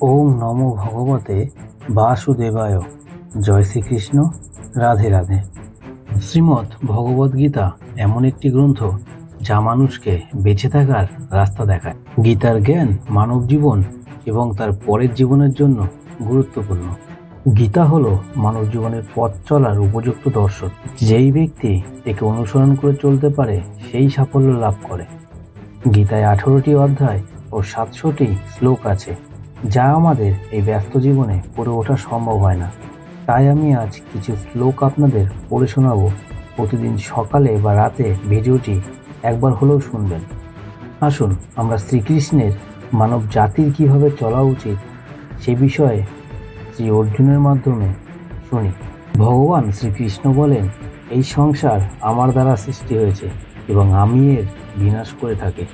ওম নমো ভগবতে বাসুদেবায়। জয় শ্রীকৃষ্ণ। রাধে রাধে। শ্রীমদ্ ভগবদ্গীতা এমন একটি গ্রন্থ যা মানুষকে বেঁচে থাকার রাস্তা দেখায়। গীতার জ্ঞান মানব জীবন এবং তার পরের জীবনের জন্য গুরুত্বপূর্ণ। গীতা হলো মানব জীবনের পথ চলার উপযুক্ত দর্শন। যেই ব্যক্তি একে অনুসরণ করে চলতে পারে সেই সাফল্য লাভ করে। গীতায় 18টি অধ্যায় ও 700টি শ্লোক আছে, যা আমাদের এই ব্যস্ত জীবনে পড়ে ওঠা সম্ভব হয় না। তাই আমি আজ কিছু শ্লোক আপনাদের পড়ে শোনাবো। প্রতিদিন সকালে বা রাতে ভিডিওটি একবার হলেও শুনবেন। আসুন আমরা শ্রীকৃষ্ণের মানব জাতির কিভাবে চলা উচিত সে বিষয়ে শ্রী অর্জুনের মাধ্যমে শুনি। ভগবান শ্রীকৃষ্ণ বলেন, এই সংসার আমার দ্বারা সৃষ্টি হয়েছে এবং আমি এর বিনাশ করে থাকি।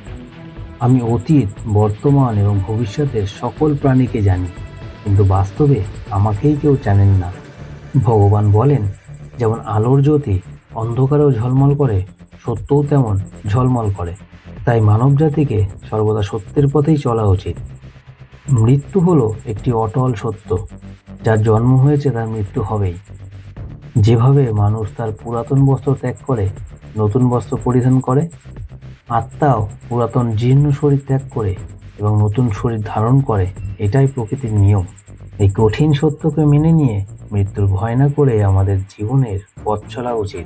আমি অতীত, বর্তমান এবং ভবিষ্যতের সকল প্রাণীকে জানি, কিন্তু বাস্তবে আমাকেই কেউ জানেন না। ভগবান বলেন, যেমন আলোর জ্যোতি অন্ধকারেও ঝলমল করে, সত্যও তেমন ঝলমল করে। তাই মানব জাতিকে সর্বদা সত্যের পথেই চলা উচিত। মৃত্যু হলো একটি অটল সত্য। যার জন্ম হয়েছে তার মৃত্যু হবেই। যেভাবে মানুষ তার পুরাতন বস্ত্র ত্যাগ করে নতুন বস্ত্র পরিধান করে, আত্মাও পুরাতন জীর্ণ শরীর ত্যাগ করে এবং নতুন শরীর ধারণ করে। এটাই প্রকৃতির নিয়ম। এই কঠিন সত্যকে মেনে নিয়ে মৃত্যুর ভয় না করে আমাদের জীবনের পথ চলা উচিত।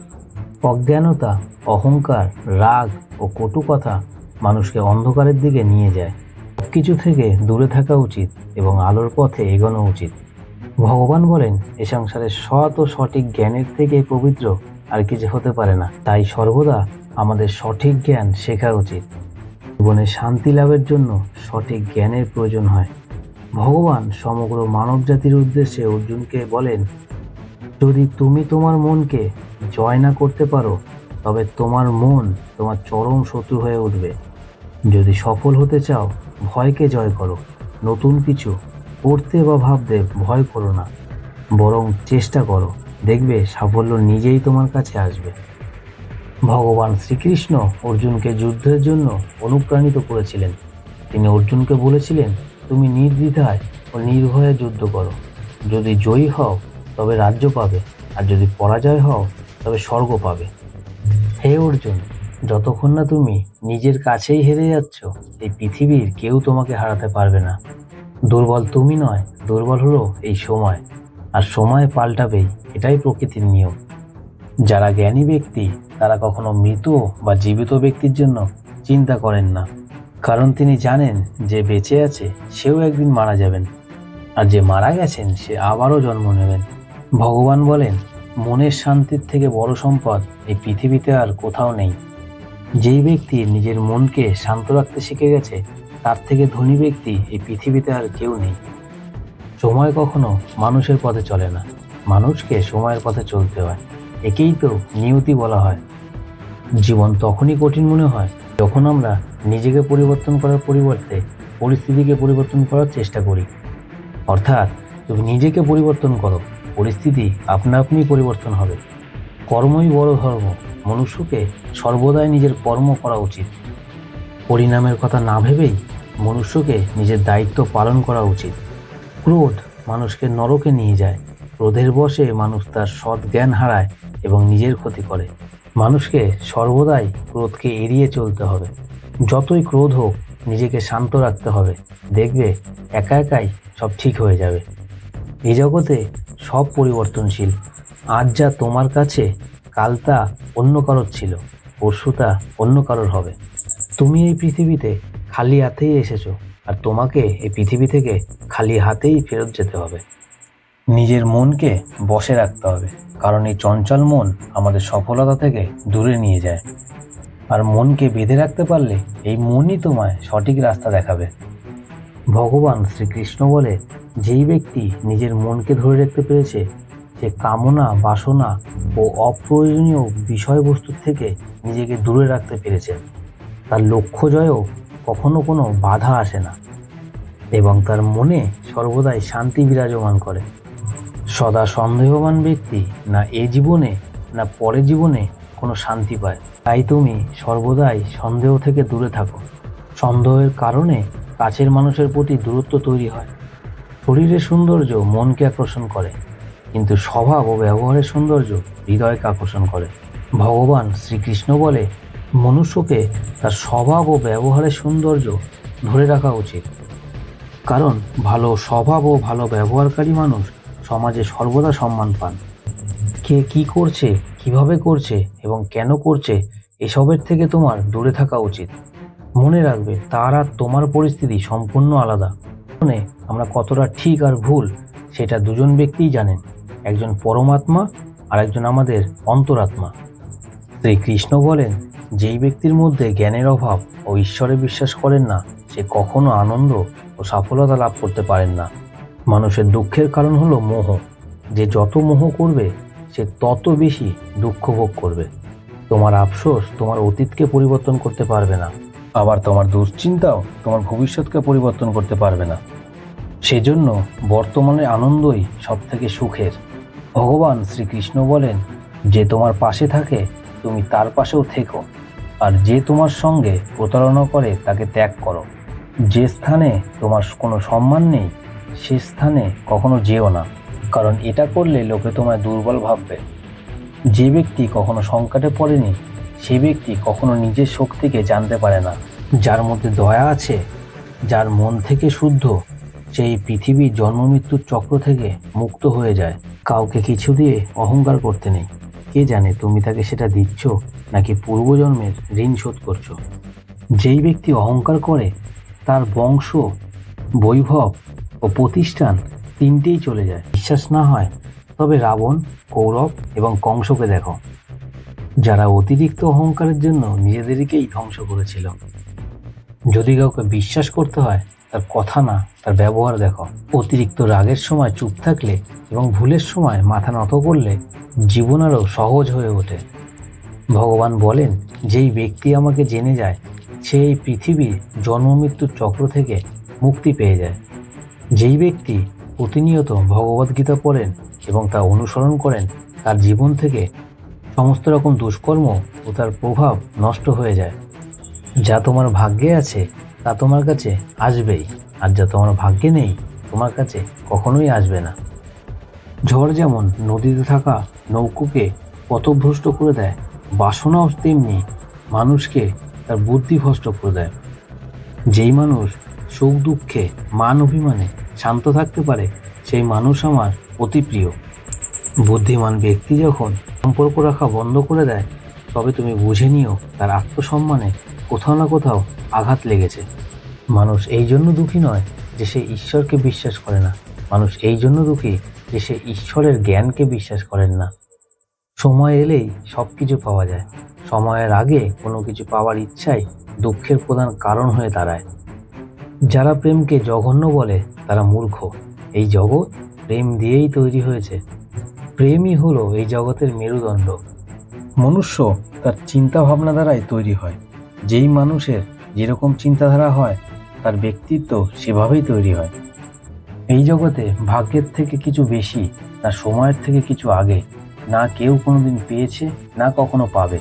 অজ্ঞানতা, অহংকার, রাগ ও কটু কথা মানুষকে অন্ধকারের দিকে নিয়ে যায়। সবকিছু থেকে দূরে থাকা উচিত এবং আলোর পথে এগোনো উচিত। ভগবান বলেন, এ সংসারে সৎ ও সঠিক জ্ঞানের থেকে পবিত্র আর কিছু হতে পারে না। তাই সর্বদা আমাদের সঠিক জ্ঞান শেখা উচিত। জীবনে শান্তি লাভের জন্য সঠিক জ্ঞানের প্রয়োজন হয়। ভগবান সমগ্র মানব জাতির উদ্দেশ্যে অর্জুনকে বলেন, যদি তুমি তোমার মনকে জয় না করতে পারো, তবে তোমার মন তোমার চরম শত্রু হয়ে উঠবে। যদি সফল হতে চাও, ভয়কে জয় করো। নতুন কিছু করতে বা ভাবতে ভয় করো না, বরং চেষ্টা করো। দেখবে সাফল্য নিজেই তোমার কাছে আসবে। ভগবান শ্রীকৃষ্ণ অর্জুনকে যুদ্ধের জন্য অনুপ্রাণিত করেছিলেন। তিনি অর্জুনকে বলেছিলেন, তুমি নির্দ্বিধায় ও নির্ভয়ে যুদ্ধ করো। যদি জয়ী হও তবে রাজ্য পাবে, আর যদি পরাজয় হও তবে স্বর্গ পাবে। হে অর্জুন, যতক্ষণ না তুমি নিজের কাছেই হেরে যাচ্ছ, এই পৃথিবীর কেউ তোমাকে হারাতে পারবে না। দুর্বল তুমি নয়, দুর্বল হলো এই সময়, আর সময় পাল্টাবেই। এটাই প্রকৃতির নিয়ম। যারা জ্ঞানী ব্যক্তি তারা কখনো মৃত বা জীবিত ব্যক্তির জন্য চিন্তা করেন না, কারণ তিনি জানেন যে বেঁচে আছে সেও একদিন মারা যাবেন, আর যে মারা গেছেন সে আবারও জন্ম নেবেন। ভগবান বলেন, মনের শান্তির থেকে বড় সম্পদ এই পৃথিবীতে আর কোথাও নেই। যেই ব্যক্তি নিজের মনকে শান্ত রাখতে শিখে গেছে, তার থেকে ধনী ব্যক্তি এই পৃথিবীতে আর কেউ নেই। সময় কখনো মানুষের পথে চলে না, মানুষকে সময়ের পথে চলতে হয়। একেই তো নিয়তি বলা হয়। জীবন তখনই কঠিন মনে হয় যখন আমরা নিজেকে পরিবর্তন করার পরিবর্তে পরিস্থিতিকে পরিবর্তন করার চেষ্টা করি। অর্থাৎ তুমি নিজেকে পরিবর্তন করো, পরিস্থিতি আপনা আপনি পরিবর্তন হবে। কর্মই বড় ধর্ম। মনুষ্যকে সর্বদাই নিজের কর্ম করা উচিত। পরিণামের কথা না ভেবেই মনুষ্যকে নিজের দায়িত্ব পালন করা উচিত। ক্রোধ মানুষকে নরকে নিয়ে যায়। ক্রোধের বশে মানুষ তার সৎ জ্ঞান হারায় এবং নিজের ক্ষতি করে। মানুষকে সর্বদাই ক্রোধকে এড়িয়ে চলতে হবে। যতই ক্রোধ হোক, নিজেকে শান্ত রাখতে হবে। দেখবে একা একাই সব ঠিক হয়ে যাবে। এই জগতে সব পরিবর্তনশীল। আজ যা তোমার কাছে, কাল তা অন্য কারোর ছিল, পরশু তা অন্য কারোর হবে। তুমি এই পৃথিবীতে খালি হাতেই এসেছো, আর তোমাকে এই পৃথিবী থেকে খালি হাতেই ফেরত যেতে হবে। নিজের মনকে বশে রাখতে হবে, কারণ এই চঞ্চল মন আমাদের সফলতা থেকে দূরে নিয়ে যায়। আর মনকে বেঁধে রাখতে পারলে এই মনই তোমায় সঠিক রাস্তা দেখাবে। ভগবান শ্রীকৃষ্ণ বলে, যেই ব্যক্তি নিজের মনকে ধরে রাখতে পেরেছে, সে কামনা, বাসনা ও অপ্রয়োজনীয় বিষয়বস্তু থেকে নিজেকে দূরে রাখতে পেরেছে। তার লক্ষ্য জয়েও কখনো কোনো বাধা আসে না এবং তার মনে সর্বদাই শান্তি বিরাজমান করে। সদা সন্দেহবান ব্যক্তি না এ জীবনে না পরের জীবনে কোনো শান্তি পায়। তাই তুমি সর্বদাই সন্দেহ থেকে দূরে থাকো। সন্দেহের কারণে কাছের মানুষের প্রতি দূরত্ব তৈরি হয়, শরীরের সৌন্দর্য মনকে আকর্ষণ করে, কিন্তু স্বভাব ও ব্যবহারের সৌন্দর্য হৃদয়কে আকর্ষণ করে। ভগবান শ্রীকৃষ্ণ বলে, মনুষ্যকে তার স্বভাব ও ব্যবহারের সৌন্দর্য ধরে রাখা উচিত, কারণ ভালো স্বভাব ও ভালো ব্যবহারকারী মানুষ সমাজে সর্বদা সম্মান পান। কে কি করছে, কিভাবে করছে এবং কেন করছে, এসবের থেকে তোমার দূরে থাকা উচিত। মনে রাখবে, তার আর তোমার পরিস্থিতি সম্পূর্ণ আলাদা। মানে আমরা কতটা ঠিক আর ভুল সেটা দুজন ব্যক্তিই জানেন, একজন পরমাত্মা আর একজন আমাদের অন্তরাত্মা। শ্রীকৃষ্ণ বলেন, যেই ব্যক্তির মধ্যে জ্ঞানের অভাব ও ঈশ্বরে বিশ্বাস করেন না, সে কখনো আনন্দ ও সফলতা লাভ করতে পারেন না। মানুষের দুঃখের কারণ হলো মোহ। যে যত মোহ করবে সে তত বেশি দুঃখ ভোগ করবে। তোমার আফসোস তোমার অতীতকে পরিবর্তন করতে পারবে না, আবার তোমার দুশ্চিন্তাও তোমার ভবিষ্যৎকে পরিবর্তন করতে পারবে না। সেজন্য বর্তমানের আনন্দই সব থেকে সুখের। ভগবান শ্রীকৃষ্ণ বলেন, যে তোমার পাশে থাকে তুমি তার পাশেও থেকো, আর যে তোমার সঙ্গে প্রতারণা করে তাকে ত্যাগ করো। যে স্থানে তোমার কোনো সম্মান নেই সে স্থানে কখনো যেও না, কারণ এটা করলে লোকে তোমায় দুর্বল ভাববে। যে ব্যক্তি কখনো সংকটে পড়েনি সে ব্যক্তি কখনো নিজের শক্তিকে জানতে পারে না। যার মধ্যে দয়া আছে, যার মন থেকে শুদ্ধ, সেই পৃথিবীর জন্ম মৃত্যুর চক্র থেকে মুক্ত হয়ে যায়। কাউকে কিছু দিয়ে অহংকার করতে নেই। কে জানে তুমি তাকে সেটা দিচ্ছ নাকি পূর্বজন্মের ঋণ শোধ করছো। যেই ব্যক্তি অহংকার করে তার বংশ, বৈভব ও প্রতিষ্ঠান তিনটেই চলে যায়। বিশ্বাস না হয় তবে রাবণ, কৌরব এবং কংসকে দেখো, যারা অতিরিক্ত অহংকারের জন্য নিজেদেরকেই ধ্বংস করেছিল। যদি কাউকে বিশ্বাস করতে হয় তার কথা না, তার ব্যবহার দেখো। অতিরিক্ত রাগের সময় চুপ থাকলে এবং ভুলের সময় মাথা নত করলে জীবন আরও সহজ হয়ে ওঠে। ভগবান বলেন, যেই ব্যক্তি আমাকে জেনে যায় সে এই পৃথিবীর জন্ম মৃত্যুর চক্র থেকে মুক্তি পেয়ে যায়। যেই ব্যক্তি প্রতিনিয়ত ভগবদ্গীতা পড়েন এবং তা অনুসরণ করেন, তার জীবন থেকে সমস্ত রকম দুষ্কর্ম ও তার প্রভাব নষ্ট হয়ে যায়। যা তোমার ভাগ্যে আছে তা তোমার কাছে আসবেই, আর যা তোমার ভাগ্যে নেই তোমার কাছে কখনোই আসবে না। ঝড় যেমন নদীতে থাকা নৌকোকে পথভ্রষ্ট করে দেয়, বাসনাও তেমনি মানুষকে তার বুদ্ধি ভ্রষ্ট করে দেয়। যেই মানুষ সুখ দুঃখে মান অভিমানে শান্ত থাকতে পারে সেই মানুষ আমার অতি প্রিয়। বুদ্ধিমান ব্যক্তি যখন সম্পর্ক রাখা বন্ধ করে দেয় তবে তুমি বুঝে নিও তার আত্মসম্মানে কোথাও না কোথাও আঘাত লেগেছে। মানুষ এই জন্য দুঃখী নয় যে সে ঈশ্বরকে বিশ্বাস করে না, মানুষ এই জন্য দুঃখী যে সে ঈশ্বরের জ্ঞানকে বিশ্বাস করেন না। সময় এলেই সব কিছু পাওয়া যায়, সময়ের আগে কোনো কিছু পাওয়ার ইচ্ছাই দুঃখের প্রধান কারণ হয়ে দাঁড়ায়। যারা প্রেমকে জঘন্য বলে তারা মূর্খ। এই জগৎ প্রেম দিয়েই তৈরি হয়েছে। প্রেমই হলো এই জগতের মেরুদণ্ড। মনুষ্য তার চিন্তা ভাবনা দ্বারাই তৈরি হয়। যেই মানুষের যেরকম চিন্তাধারা হয় তার ব্যক্তিত্ব সেভাবেই তৈরি হয়। এই জগতে ভাগ্যের থেকে কিছু বেশি, না সময়ের থেকে কিছু আগে, না কেউ কোনোদিন পেয়েছে না কখনো পাবে।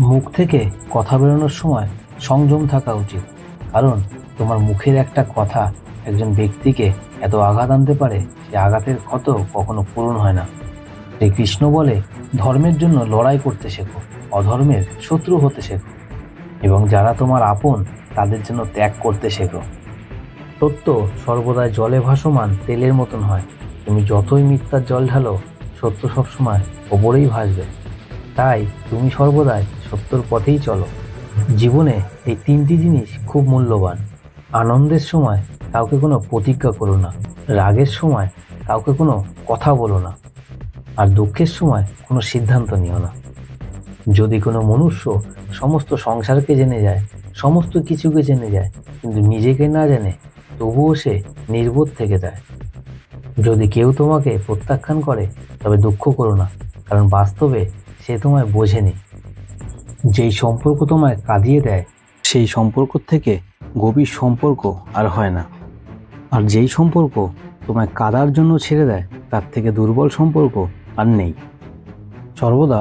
মুখ থেকে কথা বেরোনোর সময় সংযম থাকা উচিত, কারণ তোমার মুখের একটা কথা একজন ব্যক্তিকে এত আঘাত আনতে পারে সে আঘাতের ক্ষত কখনো পূরণ হয় না। শ্রীকৃষ্ণ বলে, ধর্মের জন্য লড়াই করতে শেখো, অধর্মের শত্রু হতে শেখো, এবং যারা তোমার আপন তাদের জন্য ত্যাগ করতে শেখো। সত্য সর্বদাই জলে ভাসমান তেলের মতন হয়। তুমি যতই মিথ্যার জল ঢালো সত্য সবসময় ওপরেই ভাসবে। তাই তুমি সর্বদাই সত্যর পথেই চলো। জীবনে এই তিনটি জিনিস খুব মূল্যবান। আনন্দের সময় কাউকে কোনো প্রতিজ্ঞা করো না, রাগের সময় কাউকে কোনো কথা বলো না, আর দুঃখের সময় কোনো সিদ্ধান্ত নিও না। যদি কোনো মনুষ্য সমস্ত সংসারকে জেনে যায়, সমস্ত কিছুকে জেনে যায়, কিন্তু নিজেকে না জেনে, তবুও সে নির্বোধ থেকে যায়। যদি কেউ তোমাকে প্রত্যাখ্যান করে তবে দুঃখ করো না, কারণ বাস্তবে সে তোমায় বোঝেনি। যেই সম্পর্ক তোমায় কাঁদিয়ে দেয় সেই সম্পর্ক থেকে গভীর সম্পর্ক আর হয় না, আর যেই সম্পর্ক তোমায় কাঁদার জন্য ছেড়ে দেয় তার থেকে দুর্বল সম্পর্ক আর নেই। সর্বদা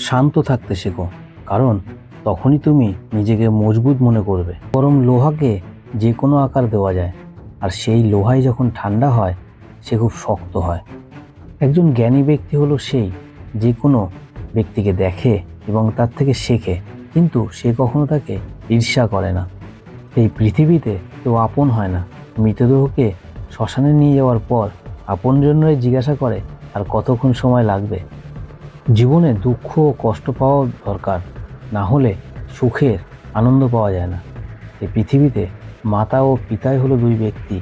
শান্ত থাকতে শেখো, কারণ তখনই তুমি নিজেকে মজবুত মনে করবে। গরম লোহাকে যে কোনো আকার দেওয়া যায়, আর সেই লোহাই যখন ঠান্ডা হয় সে খুব শক্ত হয়। একজন জ্ঞানী ব্যক্তি হলো সেই যে কোনো ব্যক্তিকে দেখে এবং তার থেকে শেখে, কিন্তু সে কখনো তাকে ঈর্ষা করে না। এই পৃথিবীতে কেউ আপন হয় না। মৃতদেহকে শ্মশানে নিয়ে যাওয়ার পর আপনজনরাই জিজ্ঞাসা করে আর কতক্ষণ সময় লাগবে। জীবনে দুঃখ ও কষ্ট পাওয়া দরকার, না হলে সুখের আনন্দ পাওয়া যায় না। এই পৃথিবীতে মাতা ও পিতাই হলো দুই ব্যক্তি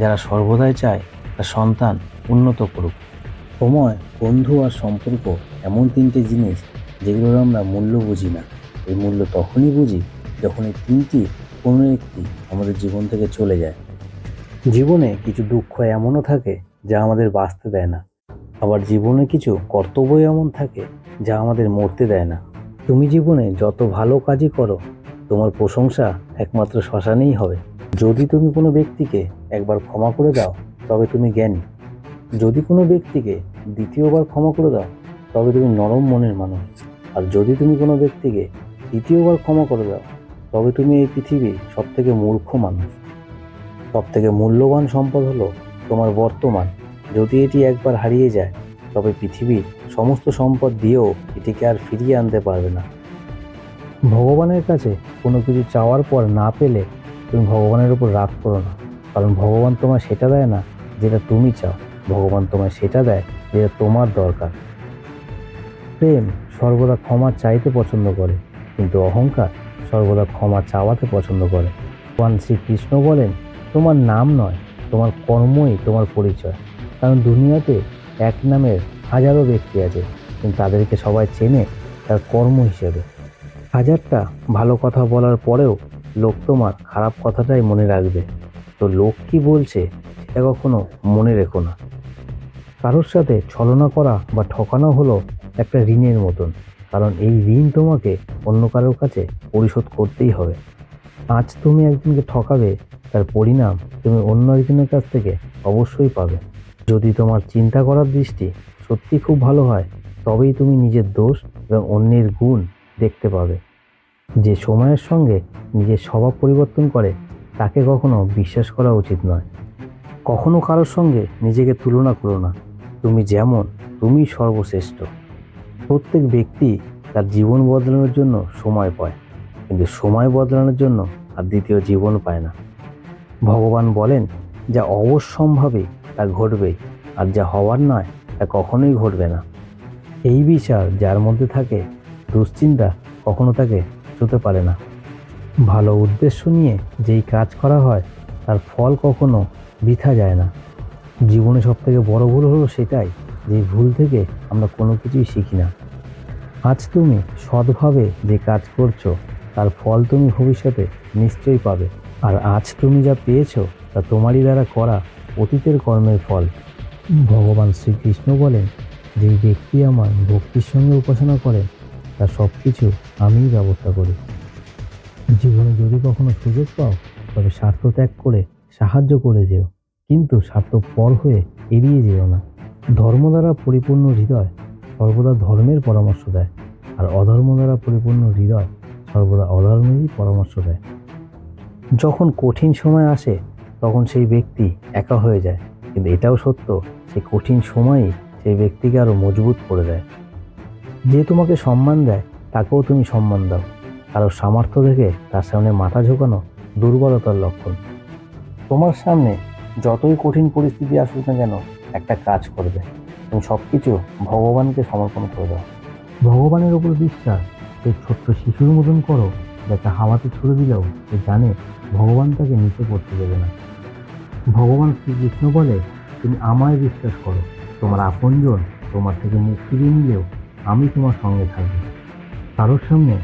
যারা সর্বদাই চায় তার সন্তান উন্নত করুক। সময়, বন্ধু আর সম্পর্ক এমন তিনটে জিনিস যেগুলোর আমরা মূল্য বুঝি না। এই মূল্য তখনই বুঝি যখন এই তিনটি কোনো একটি আমাদের জীবন থেকে চলে যায়। জীবনে কিছু দুঃখ এমনও থাকে যা আমাদের বাঁচতে দেয় না, আবার জীবনে কিছু কর্তব্য এমন থাকে যা আমাদের মরতে দেয় না। তুমি জীবনে যত ভালো কাজই করো, তোমার প্রশংসা একমাত্র শ্মশানেই হবে। যদি তুমি কোনো ব্যক্তিকে একবার ক্ষমা করে দাও তবে তুমি জ্ঞানী। যদি কোনো ব্যক্তিকে দ্বিতীয়বার ক্ষমা করে দাও তবে তুমি নরম মনের মানুষ। আর যদি তুমি কোনো ব্যক্তিকে তৃতীয়বার ক্ষমা করে দাও তবে তুমি এই পৃথিবীর সব থেকে মূর্খ মানুষ। সব থেকে মূল্যবান সম্পদ হলো তোমার বর্তমান। যদি এটি একবার হারিয়ে যায় তবে পৃথিবীর সমস্ত সম্পদ দিয়েও এটিকে আর ফিরিয়ে আনতে পারবে না। ভগবানের কাছে কোনো কিছু চাওয়ার পর না পেলে তুমি ভগবানের উপর রাগ করো না, কারণ ভগবান তোমায় সেটা দেয় না যেটা তুমি চাও। ভগবান তোমায় সেটা দেয় যেটা তোমার দরকার। প্রেম সর্বদা ক্ষমা চাইতে পছন্দ করে, কিন্তু অহংকার সর্বদা ক্ষমা চাওয়াতে পছন্দ করে। ভগবান শ্রীকৃষ্ণ বলেন, তোমার নাম নয়, তোমার কর্মই তোমার পরিচয়। কারণ দুনিয়াতে এক নামের হাজারো ব্যক্তি আছে, কিন্তু তাদেরকে সবাই চেনে তার কর্ম হিসেবে। হাজারটা ভালো কথা বলার পরেও লোক তোমার খারাপ কথাটাই মনে রাখবে। তো লোক কি বলছে সেটা কখনো মনে রেখো না। কারোর সাথে ছলনা করা বা ঠকানো হলো একটা ঋণের মতন, কারণ এই ঋণ তোমাকে অন্য কারোর কাছে পরিশোধ করতেই হবে। আজ তুমি একজনকে ঠকাবে, তার পরিণাম তুমি অন্য একজনের কাছ থেকে অবশ্যই পাবে। যদি তোমার চিন্তা করার দৃষ্টি সত্যি খুব ভালো হয়, তবেই তুমি নিজের দোষ এবং অন্যের গুণ দেখতে পাবে। যে সময়ের সঙ্গে নিজের স্বভাব পরিবর্তন করে তাকে কখনো বিশ্বাস করা উচিত নয়। কখনো কারোর সঙ্গে নিজেকে তুলনা করো না। তুমি যেমন, তুমি সর্বশ্রেষ্ঠ। প্রত্যেক ব্যক্তি তার জীবন বদলানোর জন্য সময় পায়, কিন্তু সময় বদলানোর জন্য আর দ্বিতীয় জীবন পায় না। ভগবান বলেন, যা অবশ্যম্ভাবী তা ঘটবেই, আর যা হওয়ার নয় তা কখনোই ঘটবে না। এই বিচার যার মধ্যে থাকে, দুশ্চিন্তা কখনো তাকে ছুঁতে পারে না। ভালো উদ্দেশ্য নিয়ে যেই কাজ করা হয় তার ফল কখনো বৃথা যায় না। জীবনে সব থেকে বড় ভুল হলো সেটাই, যে ভুল থেকে আমরা কোনো কিছুই শিখি না। আজ তুমি সৎভাবে যে কাজ করছো তার ফল তুমি ভবিষ্যতে নিশ্চয়ই পাবে। আর আজ তুমি যা পেয়েছো তা তোমারই দ্বারা করা অতীতের কর্মের ফল। ভগবান শ্রীকৃষ্ণ বলেন, যে ব্যক্তি আমার ভক্তির সঙ্গে উপাসনা করে তার সব কিছু আমিই ব্যবস্থা করি। জীবনে যদি কখনো সুযোগ পাও তবে স্বার্থ ত্যাগ করে সাহায্য করে যেও, কিন্তু স্বার্থপর হয়ে এড়িয়ে যেও না। ধর্ম দ্বারা পরিপূর্ণ হৃদয় সর্বদা ধর্মের পরামর্শ দেয়, আর অধর্ম দ্বারা পরিপূর্ণ হৃদয় সর্বদা অধর্মেরই পরামর্শ দেয়। যখন কঠিন সময় আসে তখন সেই ব্যক্তি একা হয়ে যায়, কিন্তু এটাও সত্য, সেই কঠিন সময়ই সেই ব্যক্তিকে আরো মজবুত করে দেয়। যে তোমাকে সম্মান দেয় তাকেও তুমি সম্মান দাও। কারোর সামর্থ্য দেখে তার সামনে মাথা ঝোঁকানো দুর্বলতার লক্ষণ। তোমার সামনে যতই কঠিন পরিস্থিতি আসুক না কেন, একটা কাজ করবে, তুমি সবকিছু ভগবানকে সমর্পণ করে দাও। ভগবানের উপর বিশ্বাস সেই ছোট্ট শিশুর মতন করো, যাকে হাওয়াতে ছুড়ে দিলেও সে জানে ভগবান তাকে নিচে পড়তে দেবে না। ভগবান শ্রীকৃষ্ণ বলে, তুমি আমায় বিশ্বাস করো, তোমার আপনজন তোমার থেকে মুখ ফিরিয়ে নিলেও আমি তোমার সঙ্গে থাকবো। কারোর সামনে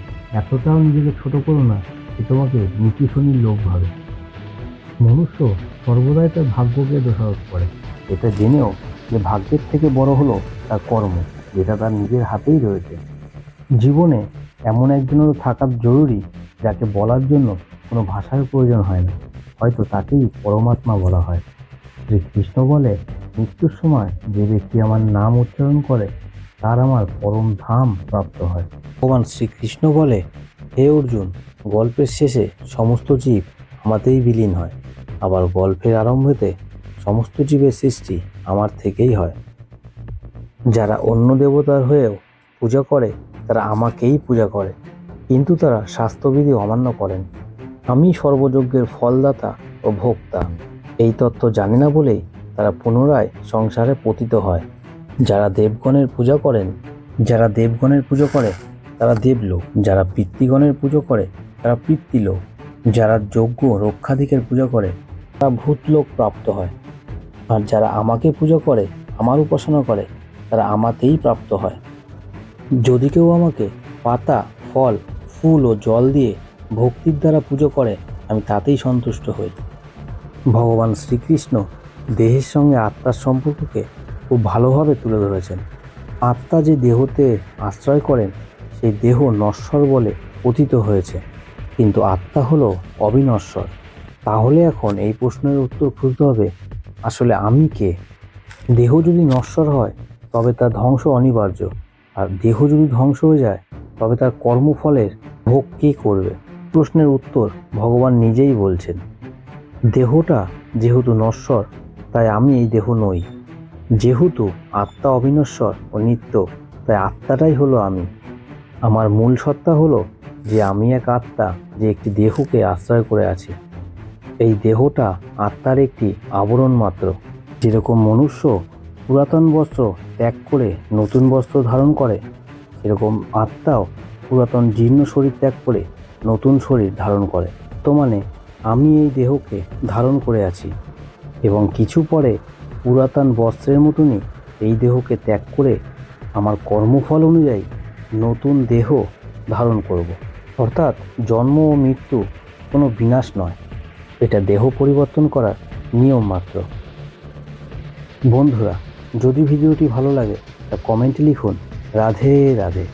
এতটাও নিজেকে ছোট করো না যে তোমাকে নিচু শ্রেণীর লোক ভাবে। মনুষ্য সর্বদাই তার ভাগ্যকে দোষারোপ করে, এটা জেনেও যে ভাগ্যের থেকে বড় হলো তার কর্ম, যেটা তার নিজের হাতেই রয়েছে। জীবনে এমন একজনেরও থাকা জরুরি যাকে বলার জন্য কোনো ভাষার প্রয়োজন হয় না, হয়তো তাকেই পরমাত্মা বলা হয়। শ্রীকৃষ্ণ বলে, মৃত্যুর সময় যে ব্যক্তি আমার নাম উচ্চারণ করে তার আমার পরম ধাম প্রাপ্ত হয়। ভগবান শ্রীকৃষ্ণ বলে, হে অর্জুন, গল্পের শেষে সমস্ত জীব আমাতেই বিলীন হয়, আবার গল্পের আরম্ভতে সমস্ত জীবের সৃষ্টি আমার থেকেই হয়। যারা অন্য দেবতার হয়েও পূজা করে তারা আমাকেই পূজা করে, কিন্তু তারা স্বাস্থ্যবিধি অমান্য করেন। আমি সর্বযজ্ঞের ফলদাতা ও ভোক্তা। এই তত্ত্ব জানে না বলেই তারা পুনরায় সংসারে পতিত হয়। যারা দেবগণের পূজা করে তারা দেবলোক, যারা পিতৃগণের পুজো করে তারা পিতৃলোক, যারা যজ্ঞ রক্ষাধিকের পূজা করে তারা ভূতলোক প্রাপ্ত হয়, আর যারা আমাকে পূজা করে, আমার উপাসনা করে, তারা আমাতেই প্রাপ্ত হয়। যদি কেউ আমাকে পাতা, ফল, ফুল ও জল দিয়ে ভক্তির দ্বারা পুজো করে, আমি তাতেই সন্তুষ্ট হই। ভগবান শ্রীকৃষ্ণ দেহের সঙ্গে আত্মার সম্পর্ককে খুব ভালোভাবে তুলে ধরেছেন। আত্মা যে দেহতে আশ্রয় করেন সেই দেহ নশ্বর বলে পতিত হয়েছে, কিন্তু আত্মা হলো অবিনশ্বর। তাহলে এখন এই প্রশ্নের উত্তর খুঁজতে হবে, আসলে আমি কে? দেহ যদি নশ্বর হয় তবে তার ধ্বংস অনিবার্য, আর দেহ যদি ধ্বংস হয়ে যায় তবে তার কর্মফলের ভোগ কে করবে? প্রশ্নের উত্তর ভগবান নিজেই বলছেন। দেহটা যেহেতু নশ্বর, তাই আমি এই দেহ নই। যেহেতু আত্মা অবিনশ্বর ও নিত্য, তাই আত্মাটাই হলো আমি। আমার মূল সত্তা হলো যে আমি এক আত্মা, যে একটি দেহকে আশ্রয় করে আছে। এই দেহটা আত্মার একটি আবরণ মাত্র। যেরকম মনুষ্য পুরাতন বস্ত্র ত্যাগ করে নতুন বস্ত্র ধারণ করে, সেরকম আত্মাও পুরাতন জীর্ণ শরীর ত্যাগ করে নতুন শরীর ধারণ করে। বর্তমানে আমি এই দেহকে ধারণ করে আছি এবং কিছু পরে পুরাতন বস্ত্রের মতনই এই দেহকে ত্যাগ করে আমার কর্মফল অনুযায়ী নতুন দেহ ধারণ করব। অর্থাৎ জন্ম ও মৃত্যু কোনো বিনাশ নয়, এটা দেহ পরিবর্তন করার নিয়ম মাত্র। বন্ধুরা, যদি ভিডিওটি ভালো লাগে তা কমেন্টে লিখুন রাধে রাধে।